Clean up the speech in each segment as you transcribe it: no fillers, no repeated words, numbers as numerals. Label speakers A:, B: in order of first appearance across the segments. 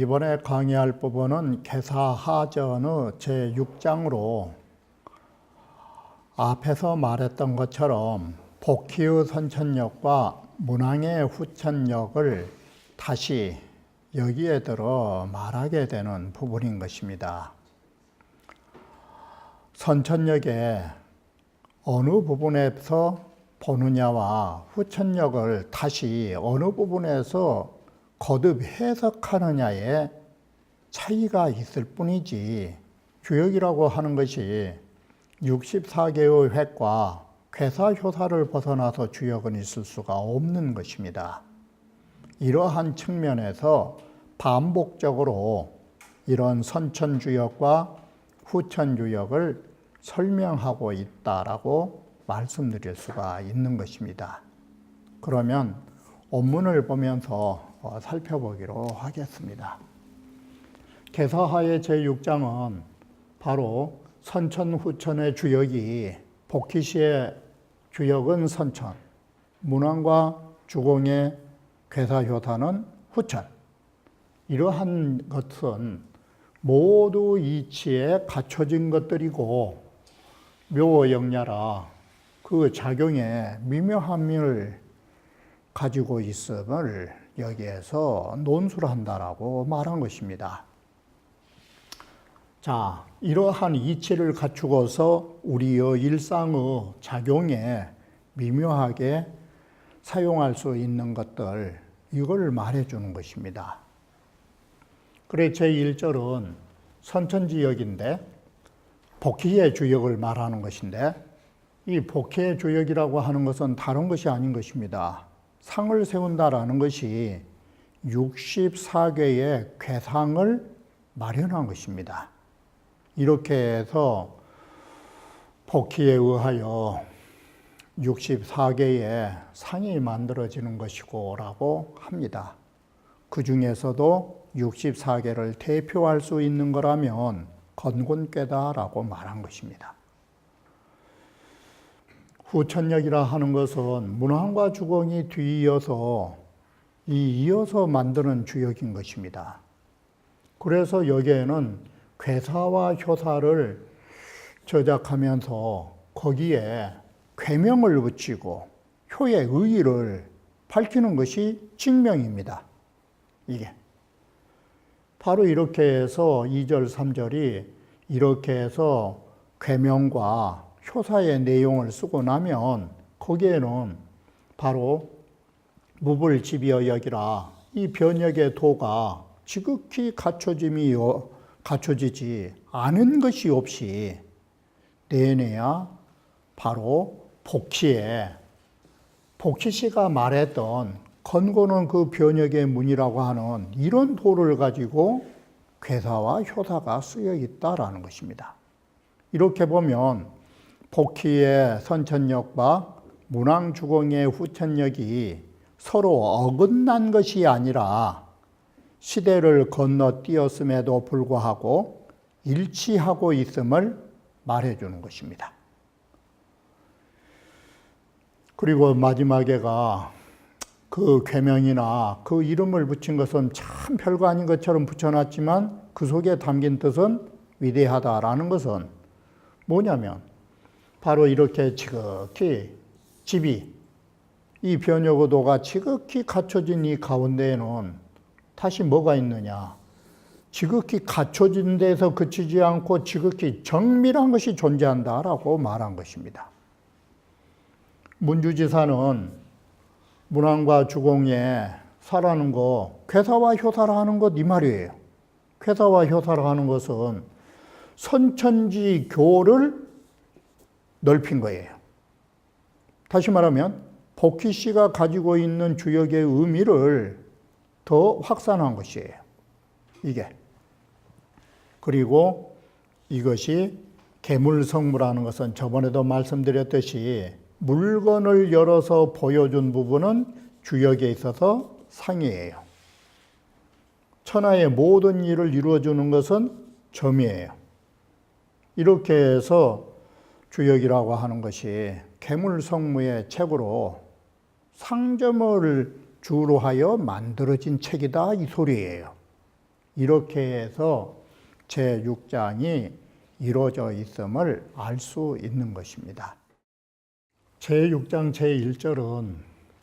A: 이번에 강의할 부분은 개사하전의 제6장으로 앞에서 말했던 것처럼 복희의 선천력과 문왕의 후천력을 다시 여기에 들어 말하게 되는 부분인 것입니다. 선천력의 어느 부분에서 보느냐와 후천력을 다시 어느 부분에서 거듭 해석하느냐에 차이가 있을 뿐이지 주역이라고 하는 것이 64개의 획과 괴사효사를 벗어나서 주역은 있을 수가 없는 것입니다. 이러한 측면에서 반복적으로 이런 선천주역과 후천주역을 설명하고 있다라고 말씀드릴 수가 있는 것입니다. 그러면 원문을 보면서 살펴보기로 하겠습니다. 개사하의 제6장은 바로 선천, 후천의 주역이 복희시의 주역은 선천, 문왕과 주공의 괴사효사는 후천. 이러한 것은 모두 이치에 갖춰진 것들이고 묘영야라 그 작용에 미묘함을 가지고 있음을 여기에서 논술을 한다라고 말한 것입니다. 자, 이러한 이치를 갖추고서 우리의 일상의 작용에 미묘하게 사용할 수 있는 것들, 이걸 말해주는 것입니다. 그래 제1절은 선천지역인데 복희의 주역을 말하는 것인데 이 복희의 주역이라고 하는 것은 다른 것이 아닌 것입니다. 상을 세운다라는 것이 64개의 괴상을 마련한 것입니다. 이렇게 해서 복희에 의하여 64개의 상이 만들어지는 것이고 라고 합니다. 그 중에서도 64개를 대표할 수 있는 거라면 건곤괴다라고 말한 것입니다. 후천력이라 하는 것은 문왕과 주공이 뒤이어서 이어서 만드는 주역인 것입니다. 그래서 여기에는 괴사와 효사를 저작하면서 거기에 괴명을 붙이고 효의 의의를 밝히는 것이 직명입니다. 이게 바로 이렇게 해서 2절, 3절이 이렇게 해서 괴명과 효사의 내용을 쓰고 나면 거기에는 바로 무불지비어 여기라 이 변역의 도가 지극히 갖춰지지 않은 것이 없이 내내야 바로 복희시가 말했던 건고는 그 변역의 문이라고 하는 이런 도를 가지고 괴사와 효사가 쓰여 있다라는 것입니다. 이렇게 보면 복희의 선천력과 문왕주공의 후천력이 서로 어긋난 것이 아니라 시대를 건너뛰었음에도 불구하고 일치하고 있음을 말해주는 것입니다. 그리고 마지막에가 그 괴명이나 그 이름을 붙인 것은 참 별거 아닌 것처럼 붙여놨지만 그 속에 담긴 뜻은 위대하다라는 것은 뭐냐면 바로 이렇게 지극히 이 변역의도가 지극히 갖춰진 이 가운데에는 다시 뭐가 있느냐? 지극히 갖춰진 데서 그치지 않고 지극히 정밀한 것이 존재한다라고 말한 것입니다. 문주지사는 문왕과 주공에 사라는 거, 괴사와 효사라 하는 것 이 말이에요. 괴사와 효사라 하는 것은 선천지 교를 넓힌 거예요. 다시 말하면 복희씨가 가지고 있는 주역의 의미를 더 확산한 것이에요. 이게. 그리고 이것이 계물성무라는 것은 저번에도 말씀드렸듯이 물건을 열어서 보여준 부분은 주역에 있어서 상이에요. 천하의 모든 일을 이루어주는 것은 점이에요. 이렇게 해서 주역이라고 하는 것이 계물성무의 책으로 상점을 주로 하여 만들어진 책이다 이 소리예요. 이렇게 해서 제6장이 이루어져 있음을 알 수 있는 것입니다. 제6장 제1절은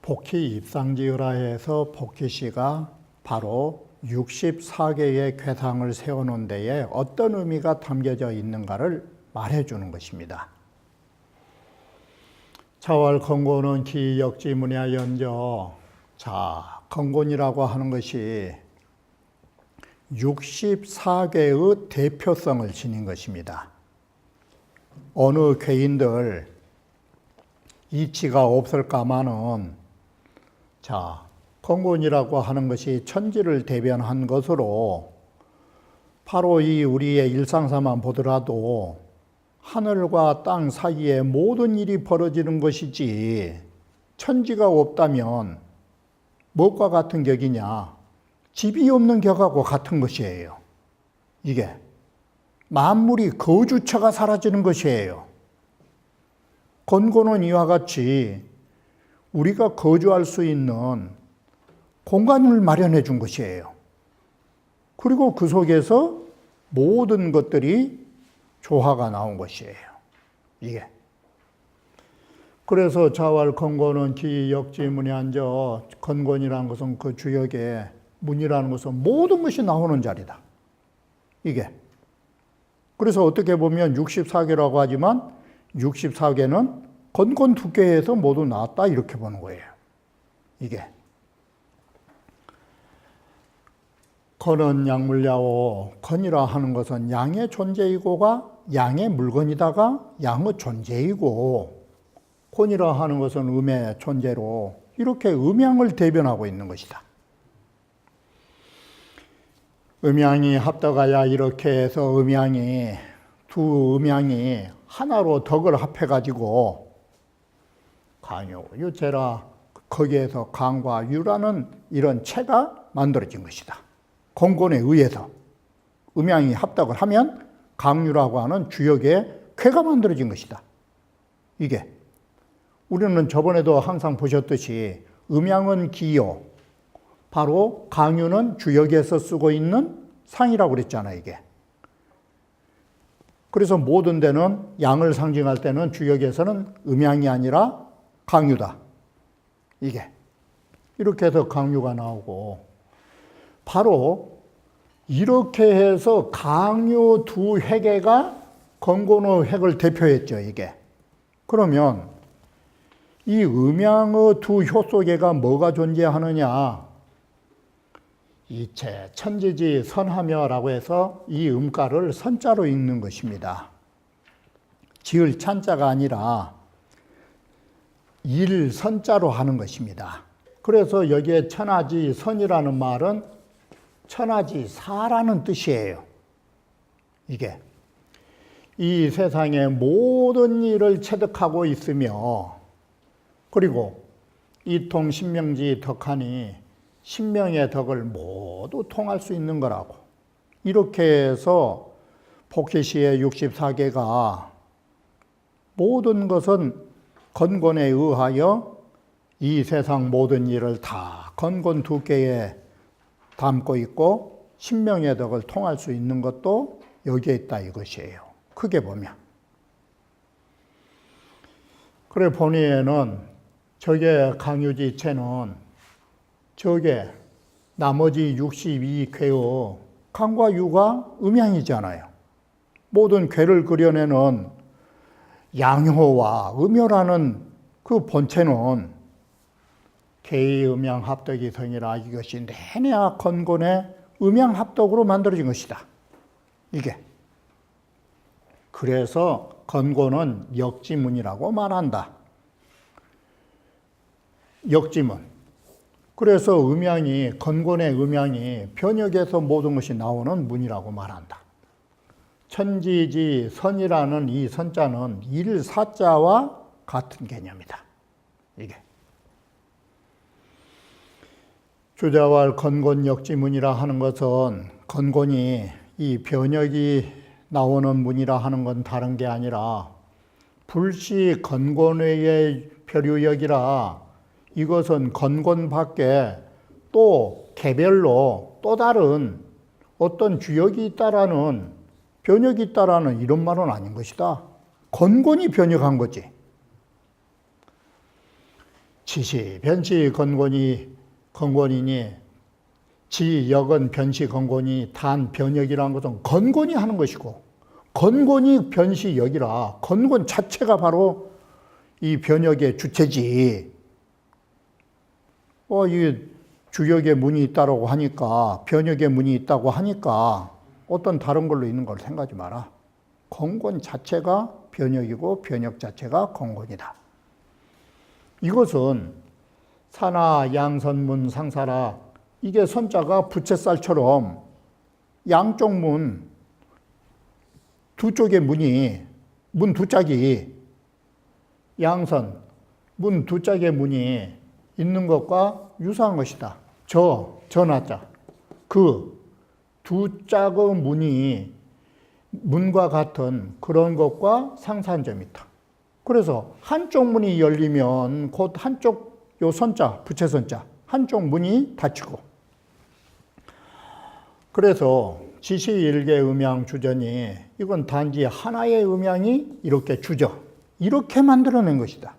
A: 복희 입상지으라 해서 복희씨가 바로 64개의 궤상을 세워놓은 데에 어떤 의미가 담겨져 있는가를 말해주는 것입니다. 차월 건곤은 기역지문야 연저. 자, 건곤이라고 하는 것이 64개의 대표성을 지닌 것입니다. 어느 괴인들 이치가 없을까마는 자, 건곤이라고 하는 것이 천지를 대변한 것으로 바로 이 우리의 일상사만 보더라도 하늘과 땅 사이에 모든 일이 벌어지는 것이지 천지가 없다면 무엇과 같은 격이냐? 집이 없는 격하고 같은 것이에요. 이게 만물이 거주처가 사라지는 것이에요. 건곤은 이와 같이 우리가 거주할 수 있는 공간을 마련해 준 것이에요. 그리고 그 속에서 모든 것들이 조화가 나온 것이에요. 이게. 그래서 자왈 건곤은 기역지문에 앉아. 건곤이라는 것은 그 주역에, 문이라는 것은 모든 것이 나오는 자리다. 이게. 그래서 어떻게 보면 64개라고 하지만 64개는 건곤 두 개에서 모두 나왔다 이렇게 보는 거예요. 이게. 건은 양물야오. 건이라 하는 것은 양의 존재이고가 양의 물건이다가 양의 존재이고, 곤이라 하는 것은 음의 존재로 이렇게 음양을 대변하고 있는 것이다. 음양이 합덕하야 이렇게 해서 음양이 두 음양이 하나로 덕을 합해가지고 강요, 유체라 거기에서 강과 유라는 이런 체가 만들어진 것이다. 건곤에 의해서 음양이 합덕을 하면 강유라고 하는 주역의 쾌가 만들어진 것이다. 이게 우리는 저번에도 항상 보셨듯이 음양은 기요, 바로 강유는 주역에서 쓰고 있는 상이라고 그랬잖아요. 이게. 그래서 모든 데는 양을 상징할 때는 주역에서는 음양이 아니라 강유다. 이게. 이렇게 해서 강유가 나오고, 바로 이렇게 해서 강유 두 회계가 건곤의 획을 대표했죠. 이게. 그러면 이 음양의 두 효 속에가 뭐가 존재하느냐? 이체 천지지 선하며라고 해서 이 음가를 선자로 읽는 것입니다. 지을 찬자가 아니라 일 선자로 하는 것입니다. 그래서 여기에 천하지 선이라는 말은 천하지 사라는 뜻이에요. 이게 이 세상의 모든 일을 체득하고 있으며, 그리고 이통 신명지 덕하니 신명의 덕을 모두 통할 수 있는 거라고. 이렇게 해서 복희시의 64개가 모든 것은 건곤에 의하여 이 세상 모든 일을 다 건곤 두 개에 담고 있고, 신명의 덕을 통할 수 있는 것도 여기에 있다 이것이에요. 크게 보면. 그래 보니에는 저게 강유지체는 저게 나머지 62쾌의 강과 유가 음양이잖아요. 모든 쾌를 그려내는 양효와 음효라는 그 본체는 개의 음양 합덕이 성이라, 이것이 내내 건곤의 음양 합덕으로 만들어진 것이다. 이게. 그래서 건곤은 역지문이라고 말한다. 역지문. 그래서 음양이, 건곤의 음양이 변역에서 모든 것이 나오는 문이라고 말한다. 천지지 선이라는 이 선자는 일사자와 같은 개념이다. 이게. 주자왈 건곤역지문이라 하는 것은 건곤이 이 변역이 나오는 문이라 하는 건 다른 게 아니라 불시 건곤의 표류역이라 이것은 건곤 밖에 또 개별로 또 다른 어떤 주역이 있다라는 변역이 있다라는 이런 말은 아닌 것이다. 건곤이 변역한 거지. 지시, 변시, 건곤이니 지역은 변시, 건곤이 단 변역이라는 것은 건곤이 하는 것이고 건곤이 변시역이라 건곤 자체가 바로 이 변역의 주체지. 이 주역의 문이 있다고 하니까 변역의 문이 있다고 하니까 어떤 다른 걸로 있는 걸 생각하지 마라. 건곤 자체가 변역이고 변역 자체가 건곤이다. 이것은 사나 양선문 상사라 이게 선자가 부채살처럼 양쪽 문 두 쪽의 문이 문 두 짝이 양선 문 두 짝의 문이 있는 것과 유사한 것이다. 저나자 그 두 짝의 문이 문과 같은 그런 것과 상사한 점이 있다. 그래서 한쪽 문이 열리면 곧 한쪽 요 선자 부채선자 한쪽 문이 닫히고 그래서 지시일개 음양 주전이 이건 단지 하나의 음양이 이렇게 주저 이렇게 만들어낸 것이다.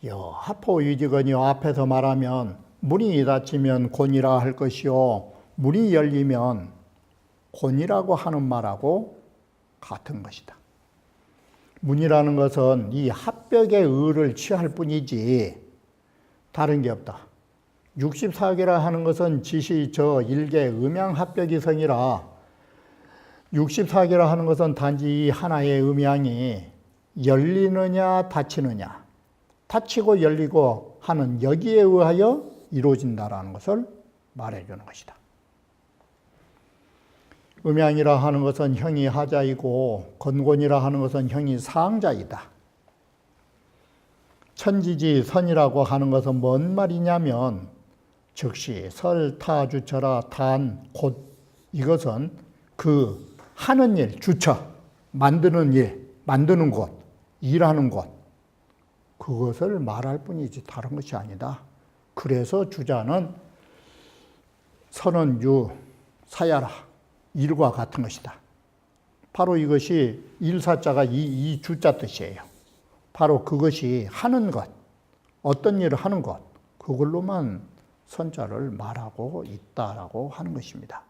A: 하포위직은요 앞에서 말하면 문이 닫히면 곤이라 할 것이요 문이 열리면 곤이라고 하는 말하고 같은 것이다. 문이라는 것은 이 합벽의 의를 취할 뿐이지 다른 게 없다. 64개라 하는 것은 지시 저 일개 음양 합벽이성이라 64개라 하는 것은 단지 하나의 음양이 열리느냐 닫히느냐 닫히고 열리고 하는 여기에 의하여 이루어진다라는 것을 말해주는 것이다. 음양이라 하는 것은 형이 하자이고 건곤이라 하는 것은 형이 사항자이다. 천지지 선이라고 하는 것은 뭔 말이냐면 즉시 설타주처라 단 곧 이것은 그 하는 일, 주처, 만드는 일, 만드는 곳, 일하는 곳 그것을 말할 뿐이지 다른 것이 아니다. 그래서 주자는 선은 유, 사야라 일과 같은 것이다. 바로 이것이 일사자가 이 주자 뜻이에요. 바로 그것이 하는 것, 어떤 일을 하는 것 그걸로만 선자를 말하고 있다라고 하는 것입니다.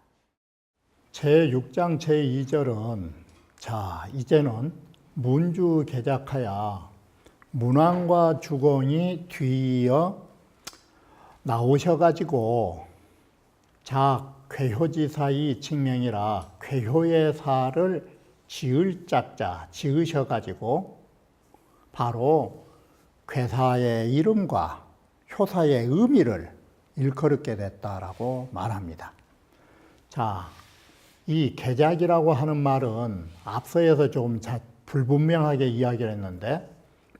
A: 제6장 제2절은 자 이제는 문주 개작하야 문왕과 주공이 뒤이어 나오셔가지고 자 괴효지사의 칙명이라 괴효의 사를 지을 짝자 지으셔가지고 바로 괴사의 이름과 효사의 의미를 일컬게 됐다라고 말합니다. 자, 이 개작이라고 하는 말은 앞서에서 조금 불분명하게 이야기를 했는데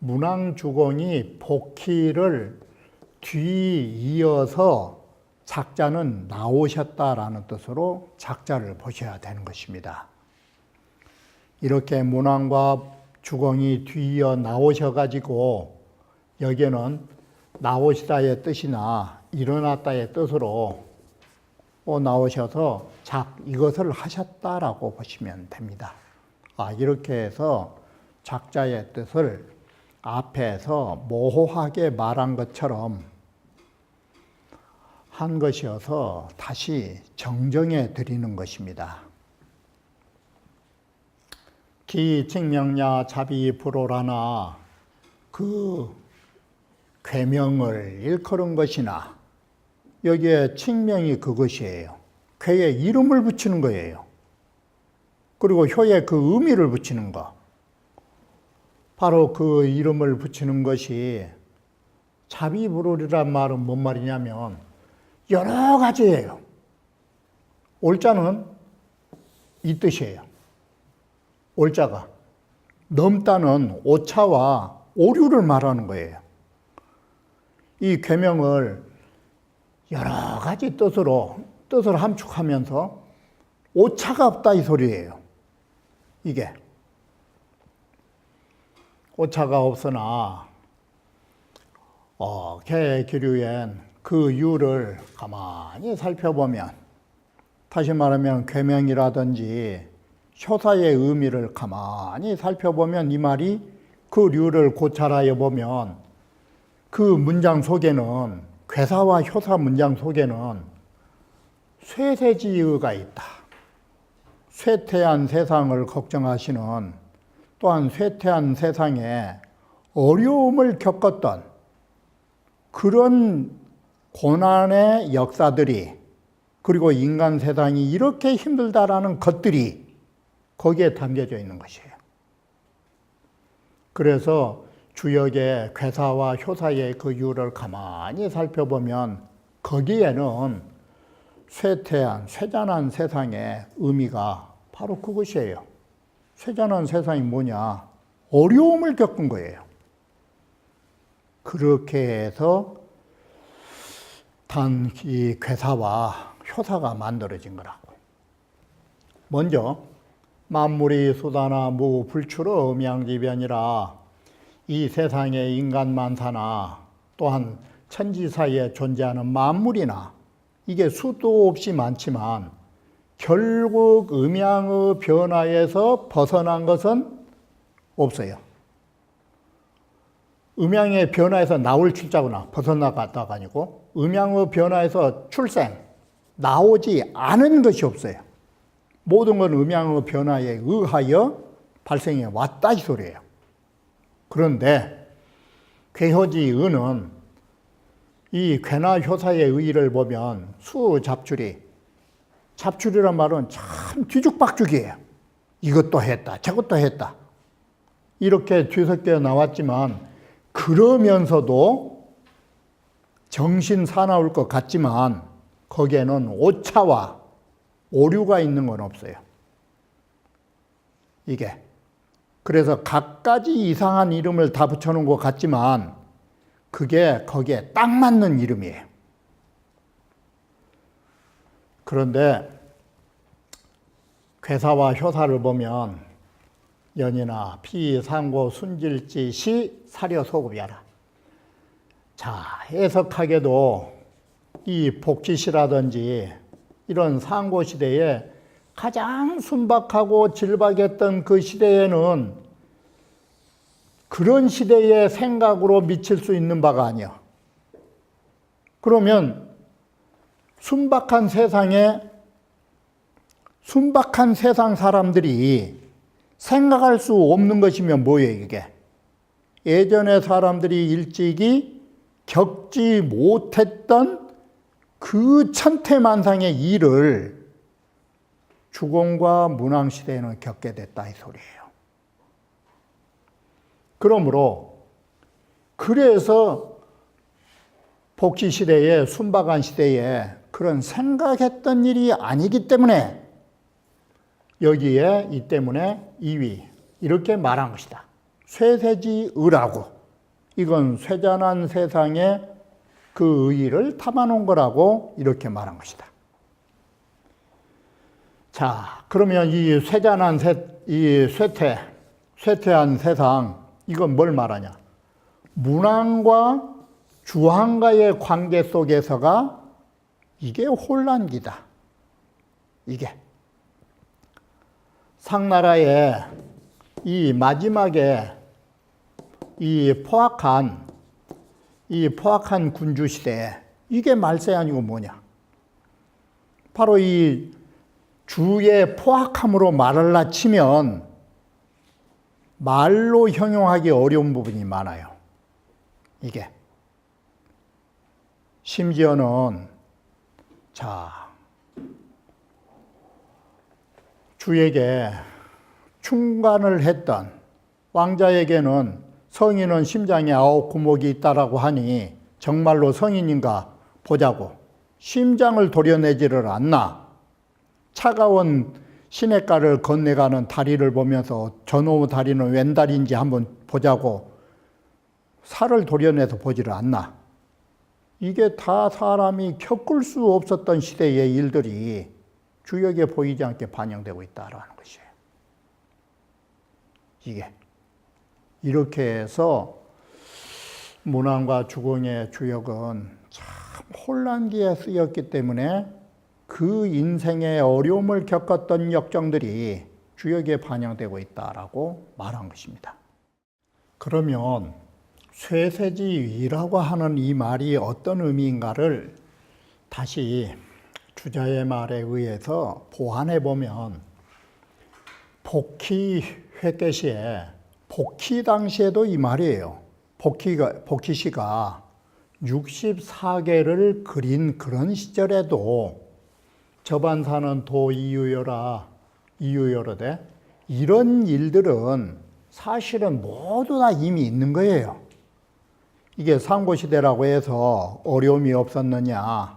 A: 문왕주공이 복희를 뒤이어서 작자는 나오셨다라는 뜻으로 작자를 보셔야 되는 것입니다. 이렇게 문왕과 주공이 뒤이어 나오셔가지고 여기에는 나오시다의 뜻이나 일어났다의 뜻으로 나오셔서 이것을 하셨다라고 보시면 됩니다. 이렇게 해서 작자의 뜻을 앞에서 모호하게 말한 것처럼 한 것이어서 다시 정정해 드리는 것입니다. 기칙명야 자비불호라나 그 괴명을 일컬은 것이나 여기에 칙명이 그것이에요. 괴에 이름을 붙이는 거예요. 그리고 효에 그 의미를 붙이는 거. 바로 그 이름을 붙이는 것이 자비불호리란 말은 뭔 말이냐면 여러 가지예요. 올자는 이 뜻이에요. 올자가. 넘다는 오차와 오류를 말하는 거예요. 이 계명을 여러 가지 뜻을 함축하면서 오차가 없다 이 소리예요. 이게. 오차가 없으나 개기류엔 그 이유를 가만히 살펴보면, 다시 말하면 계명이라든지 효사의 의미를 가만히 살펴보면 이 말이 그 류를 고찰하여 보면 그 문장 속에는, 괴사와 효사 문장 속에는 쇠세지의가 있다. 쇠퇴한 세상을 걱정하시는, 또한 쇠퇴한 세상에 어려움을 겪었던 그런 고난의 역사들이, 그리고 인간 세상이 이렇게 힘들다라는 것들이 거기에 담겨져 있는 것이에요. 그래서 주역의 괴사와 효사의 그 이유를 가만히 살펴보면 거기에는 쇠퇴한, 쇠잔한 세상의 의미가 바로 그것이에요. 쇠잔한 세상이 뭐냐? 어려움을 겪은 거예요. 그렇게 해서 단 이 괴사와 효사가 만들어진 거라고. 먼저 만물이 수다나 무 불추로 음양지변이라, 이 세상의 인간 만사나 또한 천지 사이에 존재하는 만물이나 이게 수도 없이 많지만 결국 음양의 변화에서 벗어난 것은 없어요. 음양의 변화에서 나올 출자구나 벗어나갔다가 아니고, 음양의 변화에서 출생, 나오지 않은 것이 없어요. 모든 건 음양의 변화에 의하여 발생해 왔다 이 소리예요. 그런데 괴효지의는 이 괴나 효사의 의의를 보면 잡출이란 말은 참 뒤죽박죽이에요. 이것도 했다, 저것도 했다. 이렇게 뒤섞여 나왔지만, 그러면서도 정신 사나울 것 같지만 거기에는 오차와 오류가 있는 건 없어요. 이게. 그래서 갖가지 이상한 이름을 다 붙여놓은 것 같지만 그게 거기에 딱 맞는 이름이에요. 그런데 괴사와 효사를 보면 연이나 피, 상고, 순질지, 시, 사려, 소급이하라. 자, 해석하게도 이 복지시라든지 이런 상고 시대에 가장 순박하고 질박했던 그 시대에는 그런 시대의 생각으로 미칠 수 있는 바가 아니야. 그러면 순박한 세상 사람들이 생각할 수 없는 것이면 뭐예요, 이게? 예전의 사람들이 일찍이 겪지 못했던 그 천태만상의 일을 주공과 문왕시대에는 겪게 됐다 이 소리예요. 그러므로 그래서 복지시대에, 순박한 시대에 그런 생각했던 일이 아니기 때문에 여기에 이 때문에 이위 이렇게 말한 것이다. 쇠세지의라고. 이건 쇠잔한 세상에 그 의의를 담아놓은 거라고 이렇게 말한 것이다. 자, 그러면 이 쇠잔한 이 쇠퇴한 세상, 이건 뭘 말하냐? 문왕과 주왕과의 관계 속에서가 이게 혼란기다. 이게. 상나라의 이 마지막에 이 포악한 군주 시대에 이게 말세 아니고 뭐냐? 바로 이 주의 포악함으로 말을 치면 말로 형용하기 어려운 부분이 많아요. 이게. 심지어는 주에게 충간을 했던 왕자에게는 성인은 심장에 9 구멍이 있다라고 하니 정말로 성인인가 보자고 심장을 도려내지를 않나. 차가운 시냇가를 건너가는 다리를 보면서 저놈의 다리는 웬 다리인지 한번 보자고 살을 도려내서 보지를 않나. 이게 다 사람이 겪을 수 없었던 시대의 일들이 주역에 보이지 않게 반영되고 있다라는 것이에요. 이게. 이렇게 해서 문왕과 주공의 주역은 참 혼란기에 쓰였기 때문에 그 인생의 어려움을 겪었던 역정들이 주역에 반영되고 있다라고 말한 것입니다. 그러면 쇠세지위라고 하는 이 말이 어떤 의미인가를 다시 주자의 말에 의해서 보완해 보면 복희 회계시에 복희 당시에도 이 말이에요. 복희씨가 64개를 그린 그런 시절에도 저반사는 이유여러되 이런 일들은 사실은 모두 다 이미 있는 거예요. 이게 상고시대라고 해서 어려움이 없었느냐.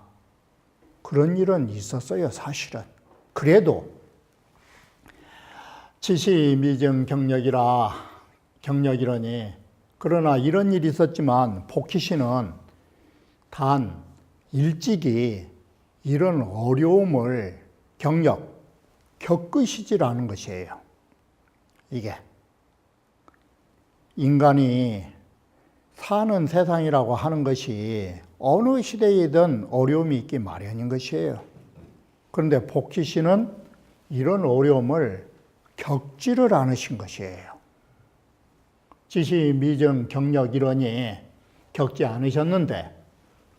A: 그런 일은 있었어요, 사실은. 그래도 지시미정 경력이러니 그러나 이런 일이 있었지만 복희씨는 단 일찍이 이런 어려움을 겪으시질 않은 것이에요. 이게 인간이 사는 세상이라고 하는 것이 어느 시대이든 어려움이 있기 마련인 것이에요. 그런데 복희씨는 이런 어려움을 겪지를 않으신 것이에요. 지시미정 경력이러니 겪지 않으셨는데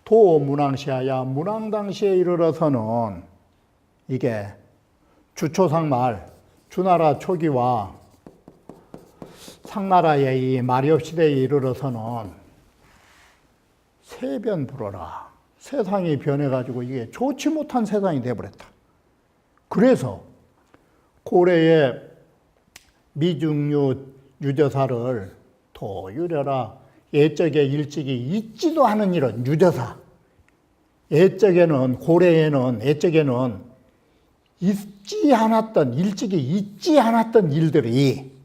A: 도문왕시하야 문왕 당시에 이르러서는 이게 주초상말, 주나라 초기와 상나라의 이 마렵 시대에 이르러서는 세변불허라. 세상이 변해가지고 이게 좋지 못한 세상이 되어버렸다. 그래서 고래의 미중유 유저사를 도유려라. 옛적에 일찍이 있지도 않은 이런 유저사. 옛적에는 일찍이 있지 않았던 일들이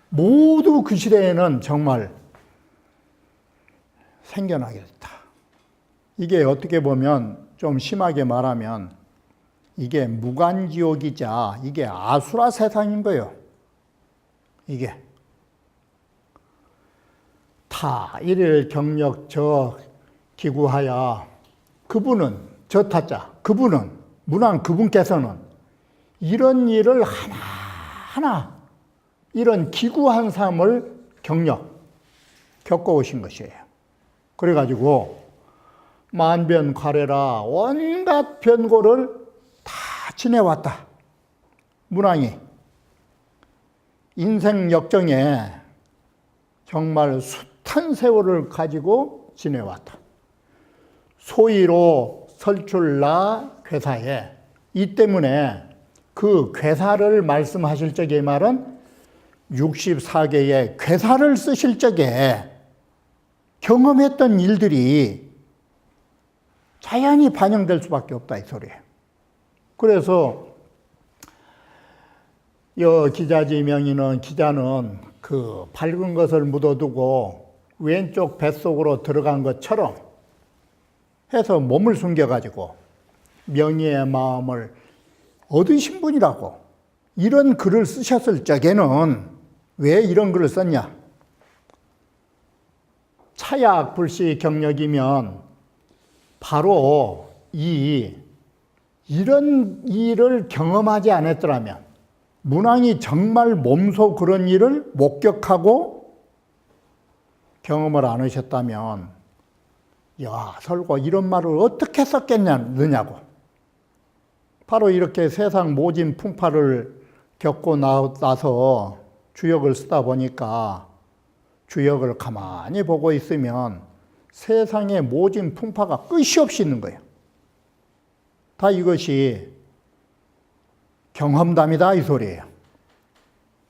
A: 모두 그 시대에는 정말 생겨나게 됐다. 이게 어떻게 보면 좀 심하게 말하면 이게 무간지옥이자 이게 아수라 세상인 거예요. 이게 타 일일 경력 저 기구하야 그분은 문왕 그분께서는 이런 일을 하나하나 이런 기구한 삶을 겪어오신 것이에요. 그래가지고 만변과래라 온갖 변고를 다 지내왔다. 문왕이 인생 역정에 정말 숱한 세월을 가지고 지내왔다. 소위로 설출나 괴사에 이 때문에 그 괴사를 말씀하실 적의 말은 64개의 괴사를 쓰실 적에 경험했던 일들이 자연히 반영될 수밖에 없다 이 소리예요. 그래서 기자는 그 밝은 것을 묻어두고 왼쪽 뱃속으로 들어간 것처럼 해서 몸을 숨겨가지고 명예의 마음을 얻으신 분이라고 이런 글을 쓰셨을 적에는 왜 이런 글을 썼냐? 차약 불시 경력이면 바로 이런 일을 경험하지 않았더라면 문왕이 정말 몸소 그런 일을 목격하고 경험을 안 하셨다면 설고 이런 말을 어떻게 썼겠느냐고. 바로 이렇게 세상 모진 풍파를 겪고 나서 주역을 쓰다 보니까 주역을 가만히 보고 있으면 세상의 모진 풍파가 끝이 없이 있는 거예요. 다 이것이 경험담이다 이 소리예요.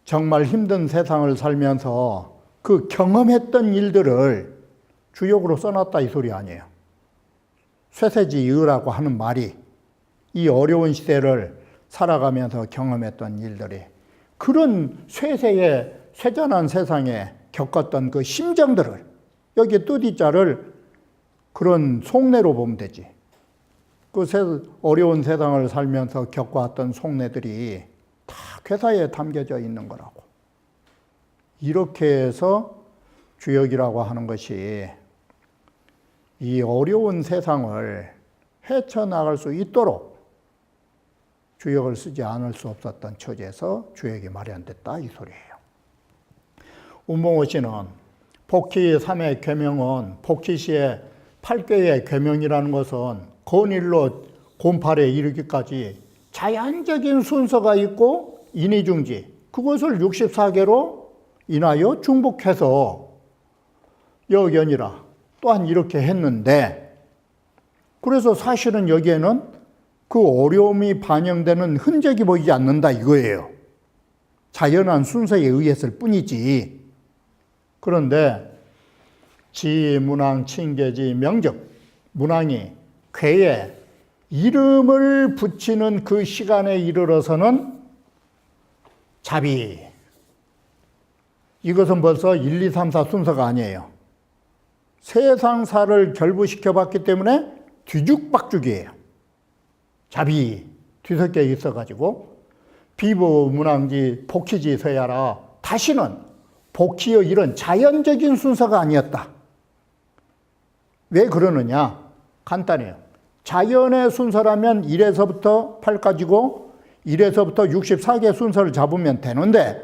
A: 정말 힘든 세상을 살면서 그 경험했던 일들을 주역으로 써놨다 이 소리 아니에요. 쇠세지의라고 하는 말이 이 어려운 시대를 살아가면서 경험했던 일들이 그런 쇠잔한 세상에 겪었던 그 심정들을 여기 뜻이자를 그런 속내로 보면 되지. 그 어려운 세상을 살면서 겪어왔던 속내들이 다 괴사에 담겨져 있는 거라고. 이렇게 해서 주역이라고 하는 것이 이 어려운 세상을 헤쳐나갈 수 있도록 주역을 쓰지 않을 수 없었던 처지에서 주역이 마련됐다 이 소리예요. 운봉호 씨는 복희 3의 계명은 복희 씨의 8개의 계명이라는 것은 건일로 곤팔에 이르기까지 자연적인 순서가 있고 인의중지 그것을 64개로 인하여 중복해서 여견이라 또한 이렇게 했는데 그래서 사실은 여기에는 그 어려움이 반영되는 흔적이 보이지 않는다 이거예요. 자연한 순서에 의했을 뿐이지. 그런데 지, 문왕, 칭계지, 명적, 문왕이 괴에 이름을 붙이는 그 시간에 이르러서는 자비. 이것은 벌써 1, 2, 3, 4 순서가 아니에요. 세상사를 결부시켜 봤기 때문에 뒤죽박죽이에요. 자비 뒤섞여 있어가지고 비부, 문왕지, 복희지 서야라 다시는 복희의 이런 자연적인 순서가 아니었다. 왜 그러느냐? 간단해요. 자연의 순서라면 1에서부터 8까지고 1에서부터 64개 순서를 잡으면 되는데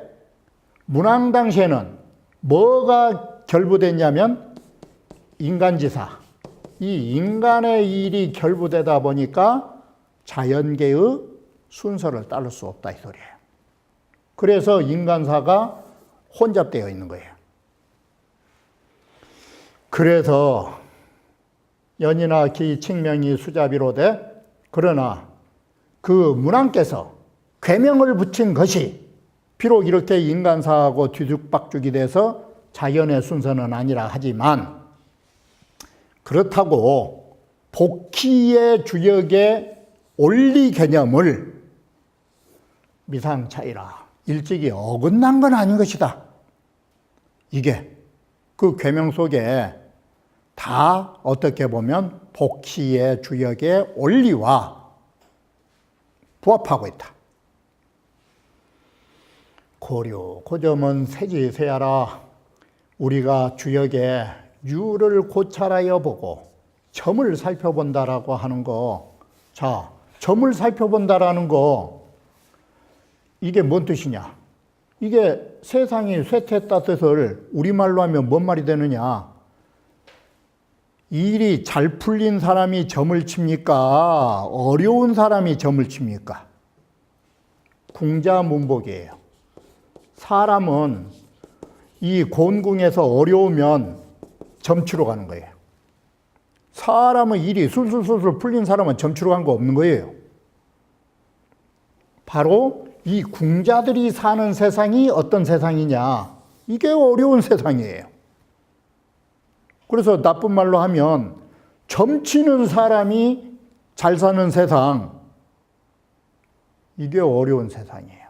A: 문왕 당시에는 뭐가 결부됐냐면 인간지사. 이 인간의 일이 결부되다 보니까 자연계의 순서를 따를 수 없다 이 소리예요. 그래서 인간사가 혼잡되어 있는 거예요. 그래서 연이나 기, 칭명이 수자비로되 그러나 그 문왕께서 계명을 붙인 것이 비록 이렇게 인간사하고 뒤죽박죽이 돼서 자연의 순서는 아니라 하지만 그렇다고 복희의 주역의 원리 개념을 미상 차이라 일찍이 어긋난 건 아닌 것이다. 이게 그 계명 속에 다 어떻게 보면 복희의 주역의 원리와 부합하고 있다. 고려, 고점은 세지세야라. 우리가 주역의 유를 고찰하여 보고 점을 살펴본다라고 하는 거. 자, 점을 살펴본다라는 거 이게 뭔 뜻이냐? 이게 세상이 쇠퇴했다 뜻을 우리말로 하면 뭔 말이 되느냐? 일이 잘 풀린 사람이 점을 칩니까? 어려운 사람이 점을 칩니까? 궁자문복이에요. 사람은 이 곤궁에서 어려우면 점치러 가는 거예요. 사람은 일이 술술술술 풀린 사람은 점치러 간 거 없는 거예요. 바로 이 궁자들이 사는 세상이 어떤 세상이냐? 이게 어려운 세상이에요. 그래서 나쁜 말로 하면 점치는 사람이 잘 사는 세상, 이게 어려운 세상이에요.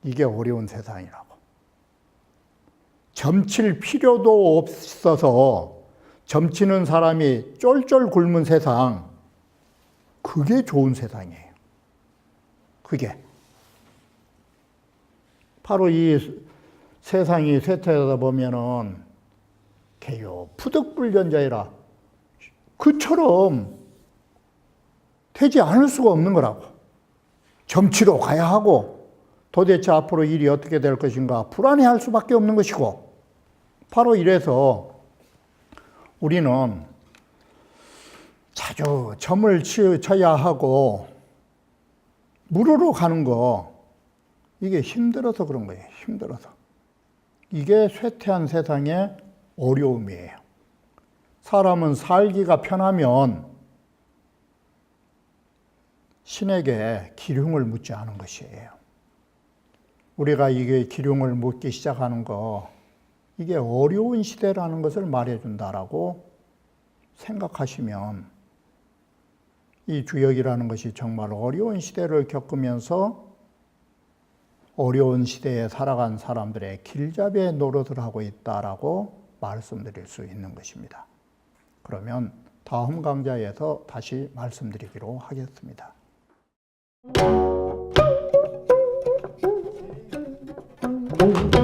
A: 이게 어려운 세상이라고. 점칠 필요도 없어서 점치는 사람이 쫄쫄 굶은 세상, 그게 좋은 세상이에요. 그게. 바로 이 세상이 쇠퇴하다 보면은 개요, 푸득불견자이라 그처럼 되지 않을 수가 없는 거라고. 점치러 가야 하고 도대체 앞으로 일이 어떻게 될 것인가 불안해할 수밖에 없는 것이고 바로 이래서 우리는 자주 점을 쳐야 하고 물으러 가는 거 이게 힘들어서 그런 거예요. 힘들어서. 이게 쇠퇴한 세상의 어려움이에요. 사람은 살기가 편하면 신에게 기륭을 묻지 않은 것이에요. 우리가 이게 기륭을 묻기 시작하는 거 이게 어려운 시대라는 것을 말해준다라고 생각하시면 이 주역이라는 것이 정말 어려운 시대를 겪으면서 어려운 시대에 살아간 사람들의 길잡이의 노릇을 하고 있다라고 말씀드릴 수 있는 것입니다. 그러면 다음 강좌에서 다시 말씀드리기로 하겠습니다.
B: 네.